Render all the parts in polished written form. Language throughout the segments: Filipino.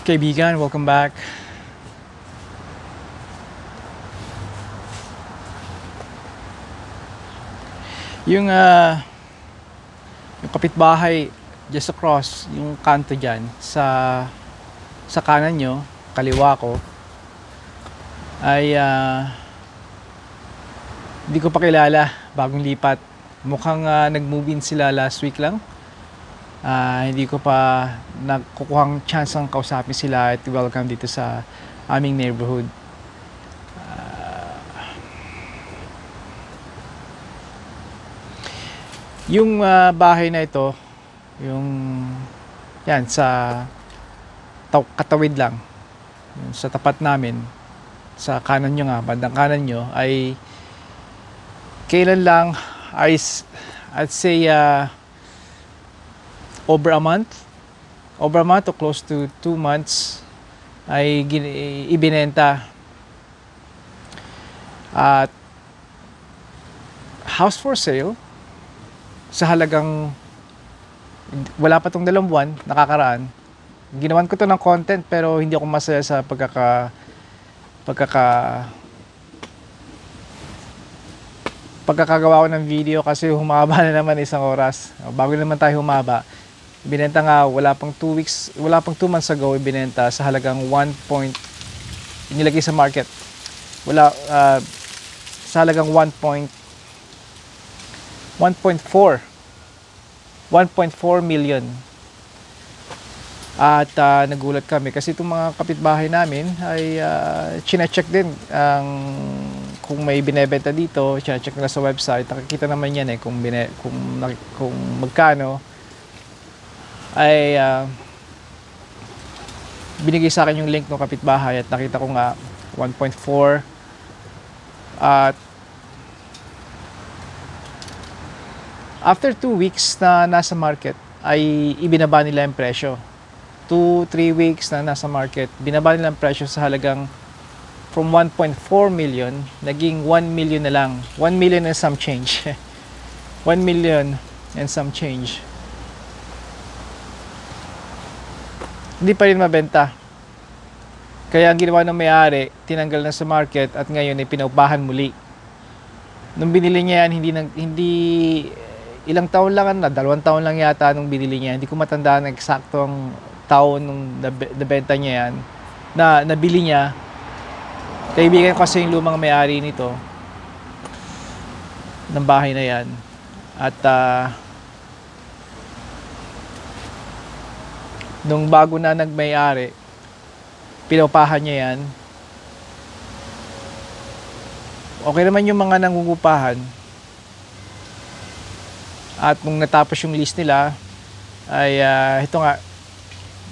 Kaibigan, welcome back. Yung yung kapitbahay just across yung kanto diyan sa kanan nyo, kaliwa ko ay hindi ko pa kilala, bagong lipat. Mukhang nag-move in sila last week lang. Hindi ko pa nagkukuhang chance ng kausapin sila at welcome dito sa aming neighborhood. Yung bahay na ito, yung yan sa katawid lang, yung sa tapat namin, sa kanan nyo nga, bandang kanan nyo, ay kailan lang, I'd say over a month or close to 2 months ay ibinenta. At house for sale sa halagang wala pa tong 2 buwan nakakaraan. Ginawan ko to ng content pero hindi ako masaya sa pagkakagawa ko ng video kasi humaba na naman 1 oras. Bago naman tayo humaba, binenta nga wala pang 2 months ago, ibinenta sa halagang inilagay sa market. Sa halagang 1.4 million. At nagulat kami kasi itong mga kapitbahay namin ay chine-check din kung may binebenta dito, chine-check nila sa website. Nakikita naman yan kung magkano. Ay binigay sa akin yung link ng kapitbahay at nakita ko nga 1.4. At after 2 weeks na nasa market ay ibinaba nila yung presyo. 2-3 weeks na nasa market, binaba nila ang presyo sa halagang from 1.4 million naging 1 million na lang. 1 million and some change. 1 million and some change. Hindi pa rin mabenta. Kaya ang ginawa ng may-ari, tinanggal na sa market at ngayon ay pinaupahan muli. Nung binili niya yan, hindi ilang taon lang na, 2 taon lang yata nung binili niya. Hindi ko matandaan ang eksaktong taon nung nabenta niya yan, na nabili niya. Kaibigan ko kasi yung lumang may-ari nito ng bahay na yan. At nung bago na nagmay-ari, pinaupahan niya yan. Okay naman yung mga nangungupahan. At nung natapos yung lease nila, ay ito nga,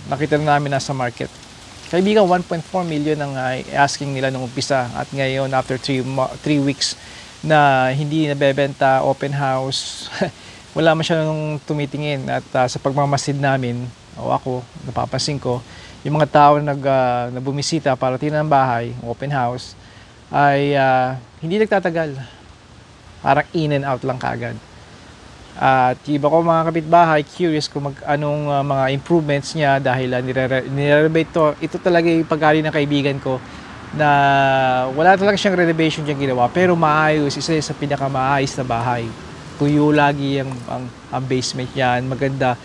nakita na namin nasa market. Kaibigan, 1.4 million ang asking nila nung umpisa. At ngayon, after 3 weeks na hindi nabebenta, open house, wala masyadong tumitingin. At sa pagmamasid namin, o ako, napapansin ko, yung mga tao na bumisita para tingnan ng bahay, open house, ay hindi nagtatagal. Parang in and out lang kaagad. At iba ko mga kapitbahay, curious kung anong mga improvements niya dahil nire-renovate to. Ito talaga yung pag-ali ng kaibigan ko na wala talaga siyang renovation diyang ginawa pero maayos, isa sa pinakamaayos na bahay. Tuyo lagi ang basement niyan, maganda.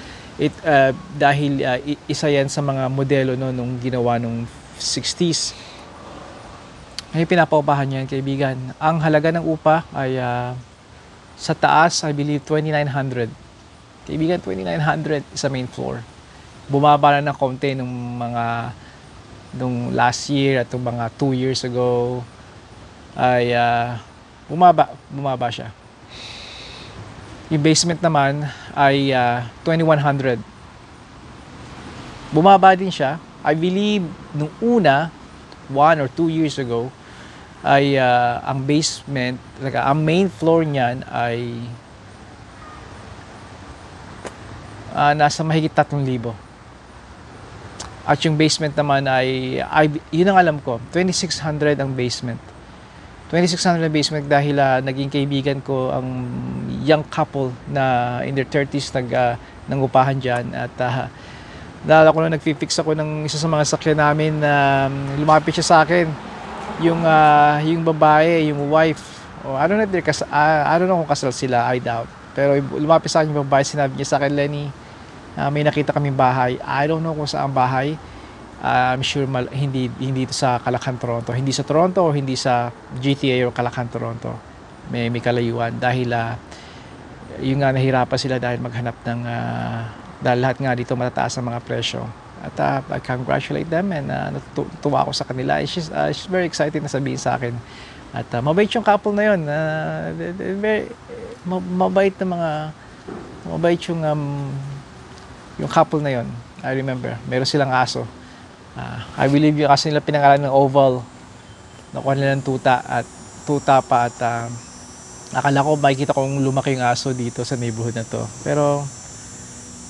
Dahil isa yan sa mga modelo nung ginawa nung 60s. Ay pinapaupahan niyan kaibigan. Ang halaga ng upa ay sa taas, I believe, 2,900. Kaibigan, 2,900 sa main floor. Bumaba na ng konti nung last year at mga 2 years ago. Ay bumaba siya. Yung basement naman ay 2,100. Bumaba din siya. I believe, nung una, 1 or 2 years ago, ay ang basement, ang main floor niyan ay nasa mahigit 3,000. At yung basement naman ay yun ang alam ko, 2,600 ang basement. 2,600 ang basement dahil naging kaibigan ko ang young couple na in their 30s nangupahan dyan. At Naalala ko na nagfi-fix ako ng isa sa mga sakyan namin na lumapit siya sa akin. Yung babae, yung wife. I don't know if I don't know kung kasal sila, I doubt. Pero lumapit sa akin yung babae, sinabi niya sa akin, Lenny, may nakita kaming bahay. I don't know kung saan bahay. I'm sure hindi ito sa Kalakhan, Toronto. Hindi sa Toronto o hindi sa GTA o Kalakhan, Toronto. May kalayuan dahil yung nga nahirapan sila dahil maghanap ng dahil lahat nga dito matataas ang mga presyo. At I congratulate them and natutuwa ako sa kanila. She's very excited na sabihin sa akin. At mabait yung couple na yun. Mabait yung couple na yun. I remember, meron silang aso. I believe yung aso nila pinangalan ng Oval. Nakuha nila ng tuta pa at akala ko makikita kong lumaki yung aso dito sa neighborhood na to. Pero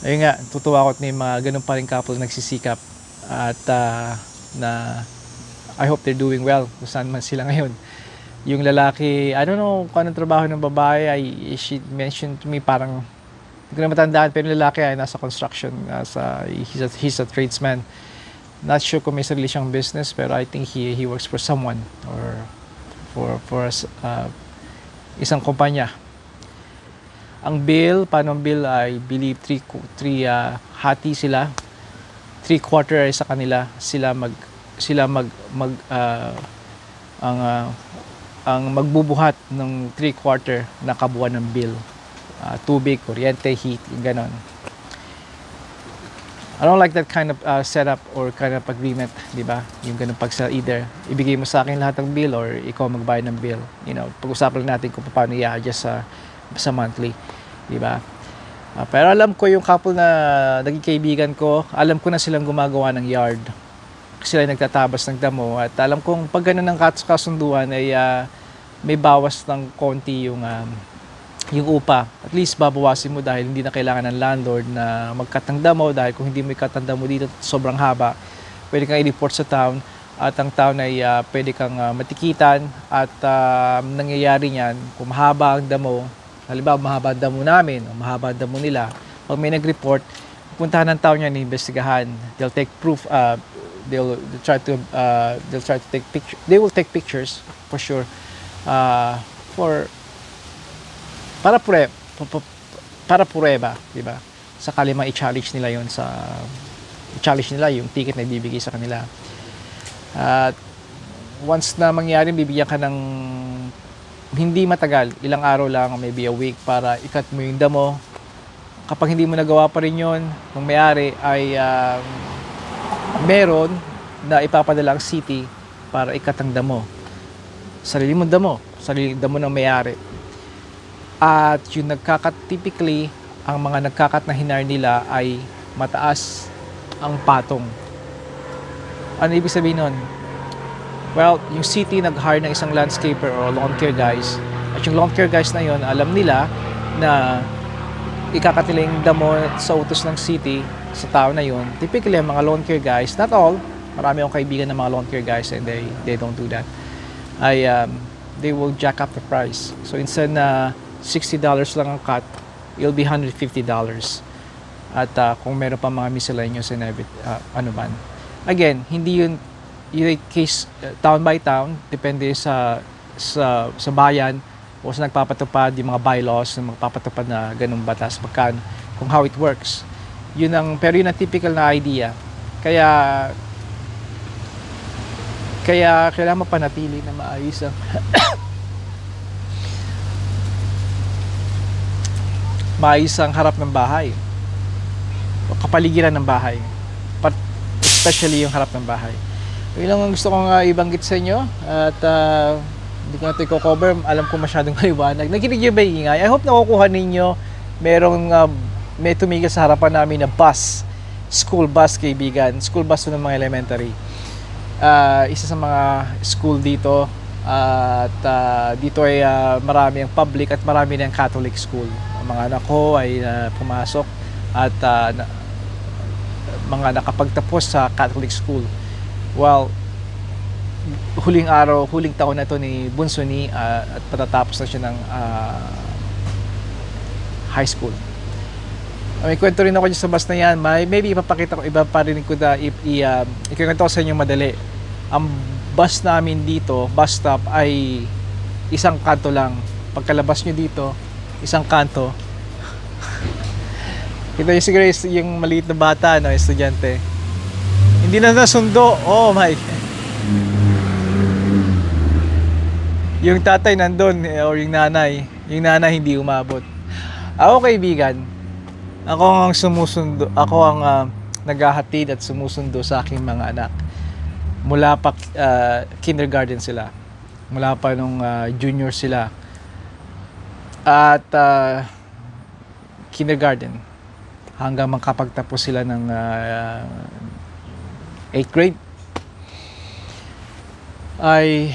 ayun nga, tutuwa ako at may mga ganun pa rin couple nagsisikap at na I hope they're doing well kung saan man sila ngayon. Yung lalaki, I don't know kung anong trabaho ng babae, she mentioned to me parang hindi ko na matandaan, pero yung lalaki ay nasa construction, he's a tradesman. Not sure kung may sarili siyang business, pero I think he works for someone or for isang kumpanya. Ang bill, paano ang bill, I believe hati sila. 3/4 ay sa kanila. Ang magbubuhat ng 3/4 na kabuuan ng bill. Tubig, kuryente, heat, ganon. I don't like that kind of setup or kind of agreement, di ba? Yung ganun either ibigay mo sa akin lahat ng bill or ikaw magbayad ng bill. Pag-usapan natin kung paano i-adjust sa monthly, di ba? Pero alam ko yung couple na naging kaibigan ko, alam ko na silang gumagawa ng yard. Sila nagtatabas ng damo at alam kong pag ganun ng kasunduan ay may bawas ng konti yung upa. At least babawasin mo dahil hindi na kailangan ng landlord na mag-cut ng damo dahil kung hindi mo i-cut ang damo dito sobrang haba, pwede kang i-report sa town at ang town ay pwede kang matikitan at nangyayari niyan kung mahaba ang damo, halimbawa mahaba ang damo namin o mahaba ang damo nila, pag may nag-report, puntahan ng town niyan, iimbestigahan. They'll take proof, they'll try to take pictures. They will take pictures for sure para pureba, di ba? Sakali i-challenge nila yon i-challenge nila yung ticket na ibibigay sa kanila. At once na mangyari, bibigyan ka ng hindi matagal, ilang araw lang, maybe a week, para i-cut mo yung damo. Kapag hindi mo nagawa pa rin yun, kung may-ari ay meron na ipapadala ang city para i-cut ang damo. Sarili mong damo ng may-ari. At yung typically, ang mga nagkakat na hinar nila ay mataas ang patong. Ano ibig sabihin nun? Well, yung city nag-hire ng isang landscaper o lawn care guys. At yung lawn care guys na yon, alam nila na ikakat nila yung damo sa utos ng city sa tao na yon. Typically, ang mga lawn care guys, not all, marami akong kaibigan ng mga lawn care guys and they don't do that. They will jack up the price. So instead na $60 lang ang cut, it'll be $150. At kung meron pa mga miscellaneous and ano man. Again, hindi yun case town by town, depende sa bayan o sa nagpapatupad yung mga bylaws na magpapatupad na ganung batas, magkano, kung how it works. Pero yun ang typical na idea. Kaya kailangan mapanatili na maayos ang maayos ang harap ng bahay o kapaligiran ng bahay, especially yung harap ng bahay. Yun lang ang gusto kong ibanggit sa inyo at hindi ko na ito i-cover, alam ko masyadong maliwanag. Nakinig nyo ba yung ingay? I hope nakukuha ninyo. May tumigil sa harapan namin na bus, school bus, kaibigan, school bus ng mga elementary. Isa sa mga school dito at dito ay marami ang public at marami ng Catholic school. Ang mga anak ko ay pumasok at mga nakapagtapos sa Catholic school. Well, huling taon na ito ni bunso ni at patatapos na siya ng high school. May kwento rin ako dyan sa bus na yan. Maybe ipapakita ko, iba pa rin ko na ikikwento ko sa inyo madali. Ang bus namin dito, bus stop, ay isang kanto lang. Pagkalabas nyo dito, isang kanto. Kita nyo siguro yung maliit na bata, no, estudyante. Hindi na nasundo. Oh my. Yung tatay nandun, or yung nanay. Yung nanay hindi umabot. Ako kaibigan, ako ang sumusundo, ako ang naghahatid at sumusundo sa aking mga anak. Mula pa kindergarten sila. Mula pa nung junior sila. At kindergarten hanggang makapagtapos sila ng 8th grade ay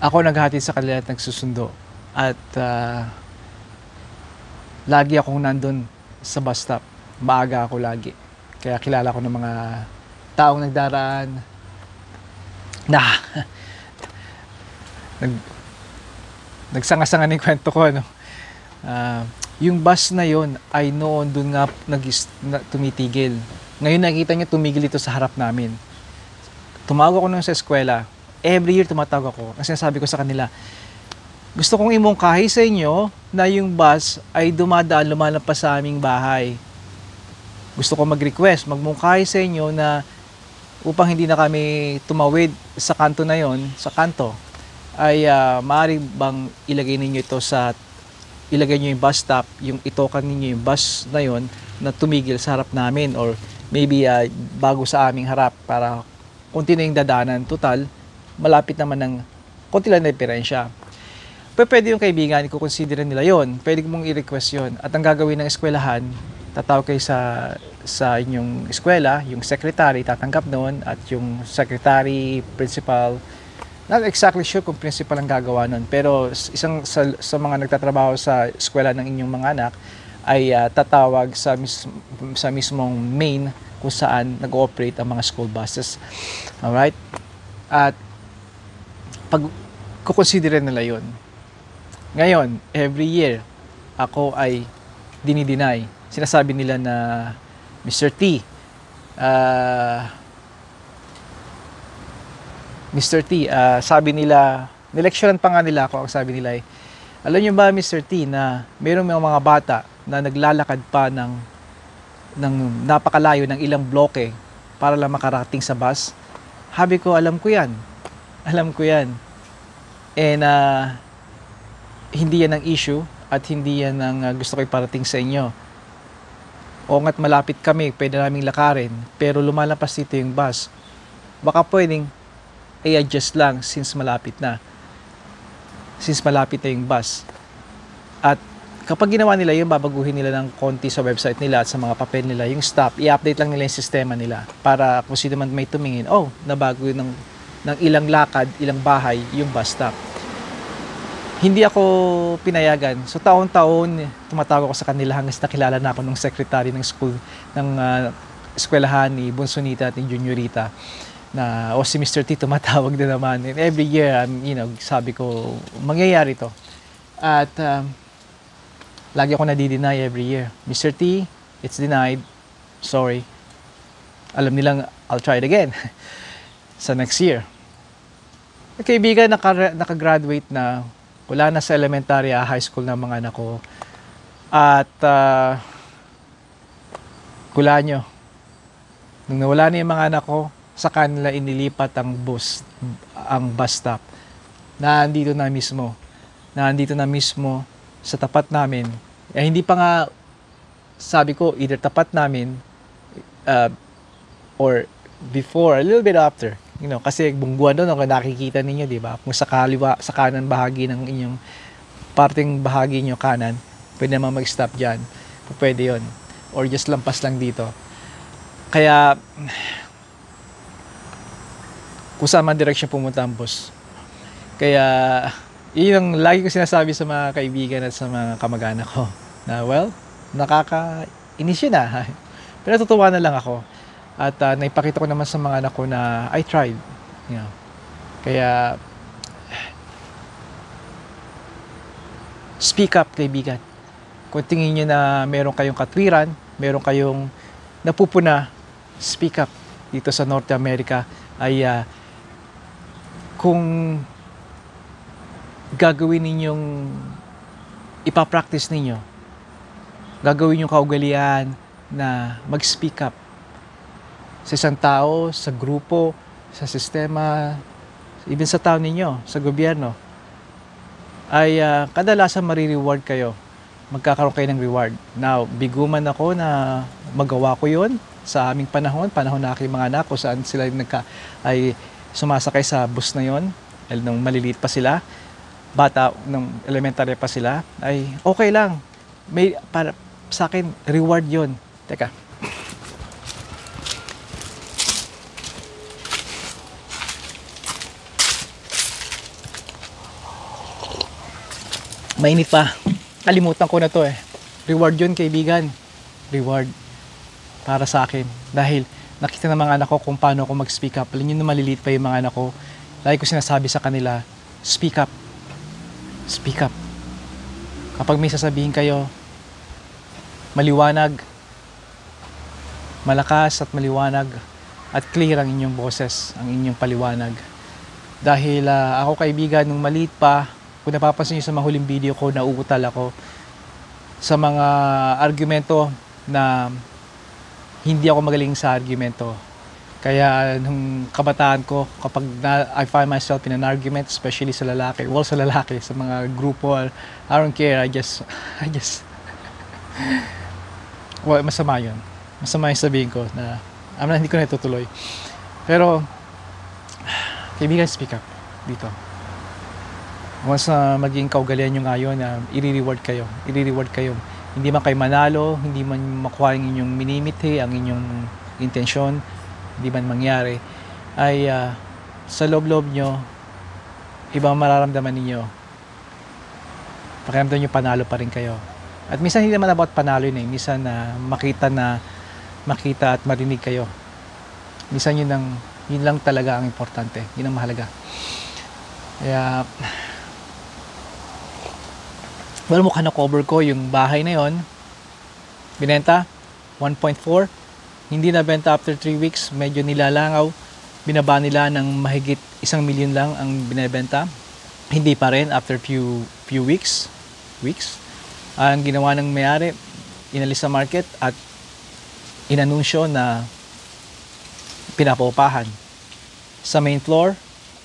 ako naghahatid sa kanila at nagsusundo. At lagi akong nandun sa bus stop. Maaga ako lagi. Kaya kilala ko ng mga taong nagdaraan na nagsanga-sanga ng kwento ko, no? Yung bus na yon ay noon dun nga tumitigil. Ngayon nakita niya tumigil ito sa harap namin. Tumawag ako nung sa eskwela. Every year tumatawag ako. Ang sinasabi ko sa kanila, gusto kong imungkahi sa inyo na yung bus ay dumadaan lumalabas sa aming bahay. Gusto ko mag-request, magmungkahi sa inyo na upang hindi na kami tumawid sa kanto na yon, sa kanto, ay maaari bang ilagay ninyo ito ilagay nyo yung bus stop, yung itokan ninyo yung bus na yon na tumigil sa harap namin, or maybe bago sa aming harap para konti na yung dadanan. Total, malapit naman ng konti lang na diferensya. Pwede yung kaibigan, i-consider nila yon. Pwede mong i-request yon. At ang gagawin ng eskwelahan, tatawag kayo sa inyong eskwela, yung secretary tatanggap noon, at yung secretary, principal, not exactly sure kung principal ang gagawa nun, pero isang sa mga nagtatrabaho sa eskwela ng inyong mga anak ay tatawag sa mismong main kung saan nag-ooperate ang mga school buses. Alright? At pag kukonsider nila yon. Ngayon, every year, ako ay dinideny. Sinasabi nila na, Mr. T, sabi nila, nileksyonan pa nga nila ako, ang sabi nila ay, alam niyo ba, Mr. T, na mayroong mga bata na naglalakad pa ng napakalayo ng ilang bloke para lang makarating sa bus? Sabi ko, alam ko yan. Alam ko yan. And hindi yan ang issue at hindi yan ang gusto ko iparating sa inyo. O nga't malapit kami, pwede naming lakarin, pero lumalabas dito yung bus. Baka pwedeng i-adjust lang since malapit na. Since malapit na yung bus. At kapag ginawa nila yun, babaguhin nila ng konti sa website nila at sa mga papel nila, yung stop, i-update lang nila yung sistema nila para kung sino man may tumingin, nabago yun ng ilang lakad, ilang bahay, yung bus stop. Hindi ako pinayagan. So taon-taon, tumatawag ako sa kanila hanggang nakilala na ako ng secretary ng school, ng eskwelahan ni Bonsonita at ni Juniorita, na si Mr. T tumatawag na naman. And every year, sabi ko, mangyayari to. At lagi ako nadi-deny every year. Mr. T, it's denied. Sorry. Alam nilang, I'll try it again. Sa next year. Kaibigan, nakagraduate na. Wala na sa elementary, high school na mga anak ko. At kula nyo, nung nawala na yung mga anak ko, sa kanila inilipat ang bus stop. Nandito na mismo sa tapat namin. Hindi pa nga, sabi ko, either tapat namin or before, a little bit after. Kasi bungguan doon, nakikita ninyo, di ba? Kung sa kaliwa, sa kanan bahagi ng inyong parting bahagi nyo kanan, pwede naman mag-stop dyan. Pwede yon. Or just lampas lang dito. Kaya, kung saan man direction pumunta ang bus. Kaya, yun ang lagi ko sinasabi sa mga kaibigan at sa mga kamag-anak ko. Na, nakaka-inis yun na. Pero natutuwa na lang ako. At naipakita ko naman sa mga anak ko na I tried. Kaya, speak up, kaibigan. Kung tingin nyo na meron kayong katwiran, meron kayong napupuna, speak up dito sa North America ay kung gagawin ninyong ipapractice ninyo, gagawin yung kaugalian na mag-speak up sa isang tao, sa grupo, sa sistema, even sa tao ninyo, sa gobyerno, ay kadalasan marireward kayo. Magkakaroon kayo ng reward. Now, biguman ako na magawa ko yun sa aming panahon na aking mga anak, kung saan sila ay sumasakay sa bus na yon, nung maliliit pa sila, bata, nung elementary pa sila, ay okay lang. May, para sa akin, reward yon. Teka. Mainit pa. Kalimutan ko na to eh. Reward yun, kaibigan. Reward para sa akin. Dahil nakita ng mga anak ko kung paano ako mag-speak up. Alam nyo na maliliit pa yung mga anak ko. Lagi ko sinasabi sa kanila, speak up. Speak up. Kapag may sasabihin kayo, maliwanag, malakas at maliwanag, at clear ang inyong boses, ang inyong paliwanag. Dahil ako, kaibigan, nung maliit pa, kung napapansin nyo sa mga huling video ko, nauutal ako sa mga argumento na hindi ako magaling sa argumento. Kaya nung kabataan ko, kapag I find myself in an argument, especially sa lalaki, sa mga grupo, I don't care, I just well, masama yun. Masama yung sabihin ko na hindi ko na itutuloy. Pero, kaibigan, speak up dito. Once na maging kaugalian nyo ngayon na i-reward kayo. Hindi man kayo manalo, hindi man makuha ang inyong minimiti, ang inyong intensyon, hindi man mangyari, ay sa loob-loob nyo, ibang mararamdaman ninyo. Pakiramdam nyo panalo pa rin kayo. At minsan hindi naman about panalo yun eh. Minsan makita at marinig kayo. Minsan yun lang talaga ang importante. Yun ang mahalaga. Kaya, well, mukha na cover ko yung bahay na yon. Binenta, 1.4. Hindi na benta after 3 weeks. Medyo nilalangaw. Binaba nila ng mahigit 1 million lang ang binebenta. Hindi pa rin after few weeks. Ang ginawa ng may-ari, inalis sa market at inanunsyo na pinapaupahan. Sa main floor,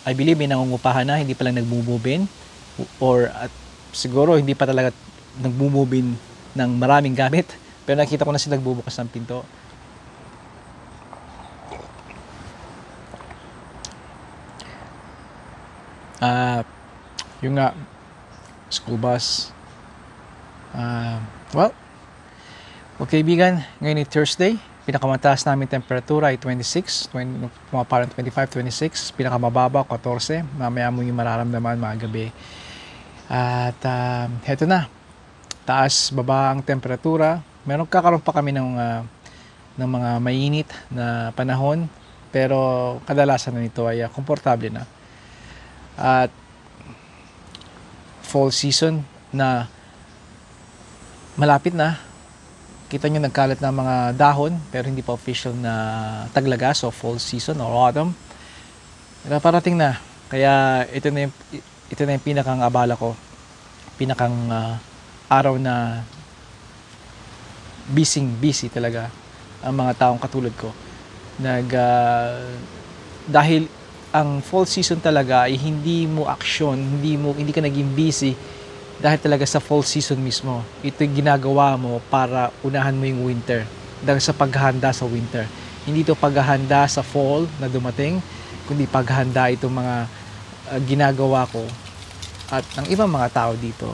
I believe may nangungupahan na, hindi pa lang nagmumubin. Or at siguro hindi pa talaga nagmumubin ng maraming gamit, pero nakita ko na sila nagbubukas ng pinto. Yung nga, school bus. Well, kaibigan, ngayon ay Thursday. Pinakamataas namin temperatura ay 26, mga parang 25, 26. Pinakamababa, 14. Mamaya mo yung mararamdaman mga gabi. At heto na, taas, baba ang temperatura. Kakaroon pa kami ng mga mainit na panahon, pero kadalasan na nito ay komportable na. At fall season na malapit na. Kita nyo nagkalat na mga dahon, pero hindi pa official na taglaga, so fall season or autumn. Parating na. Kaya ito na yung pinakang abala ko. Pinakang araw na busy talaga ang mga taong katulad ko. Dahil ang fall season talaga ay hindi mo action, hindi ka naging busy dahil talaga sa fall season mismo. Ito yung ginagawa mo para unahan mo yung winter. Dahil sa paghahanda sa winter. Hindi ito paghahanda sa fall na dumating, kundi paghahanda itong mga ginagawa ko at ng ibang mga tao dito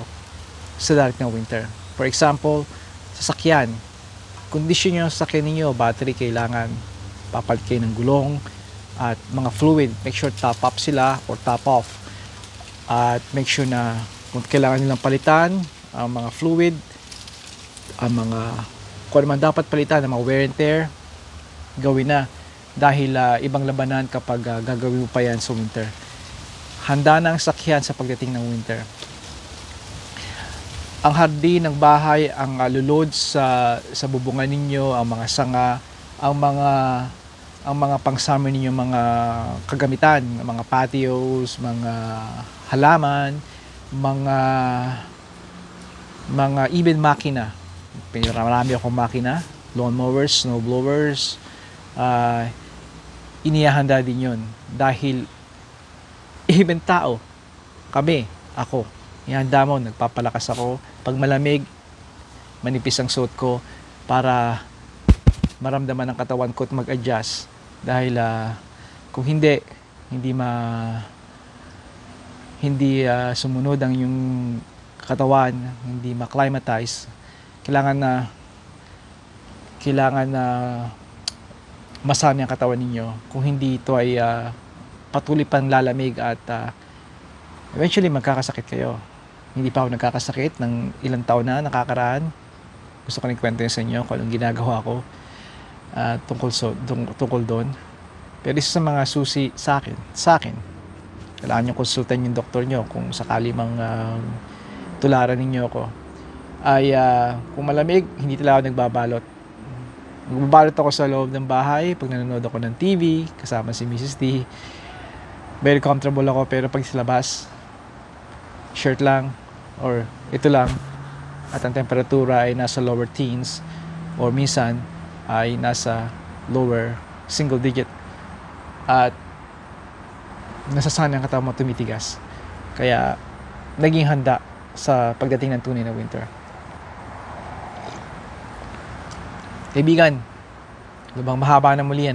sa darating na winter. For example, sasakyan. Kondisyon yung sasakyan ninyo, battery kailangan, papalit kayo ng gulong, at mga fluid, make sure top up sila or top off. At make sure na kung kailangan nilang palitan ang mga fluid, kung naman dapat palitan, ang mga wear and tear, gawin na. Dahil ibang labanan kapag gagawin mo pa yan sa winter. Handa na ang sakyan sa pagdating ng winter. ang hardin ng bahay ang lulod sa bubungan ninyo, ang mga sanga, ang mga pang-summer ninyo, mga kagamitan, mga patios, mga halaman, mga even makina. Marami akong makina, lawn mowers, snow blowers. Inihahanda din yun dahil even tao, ako, ihanda mo, nagpapalakas ako. Pag malamig, manipis ang suot ko para maramdaman ng katawan ko at mag-adjust. Dahil kung hindi sumunod ang yung katawan, hindi ma-climatize, kailangan na masami ang katawan ninyo. Kung hindi ito ay patuloy pang lalamig at eventually magkakasakit kayo. Hindi pa ako nagkakasakit ng ilang taon na nakakaraan. Gusto ko rin kwento sa inyo kung anong ginagawa ko tungkol doon. Pero isa sa mga susi sa akin, kailangan nyo konsultan yung doktor nyo kung sakali mang tularan ninyo ako. Ay kung malamig, hindi talaga ako nagbabalot. Magbabalot ako sa loob ng bahay pag nanonood ako ng TV kasama si Mrs. D. Very comfortable ako, pero pag sa labas, shirt lang or ito lang, at ang temperatura ay nasa lower teens or minsan ay nasa lower single digit at nasasanay ang katawan mo tumitigas. Kaya naging handa sa pagdating ng tunay na winter. Kaibigan, lubang mahaba na muli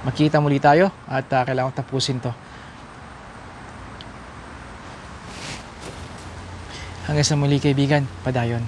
Makita muli tayo at kailangan tapusin to. Hanggang sa muli kaibigan, padayon.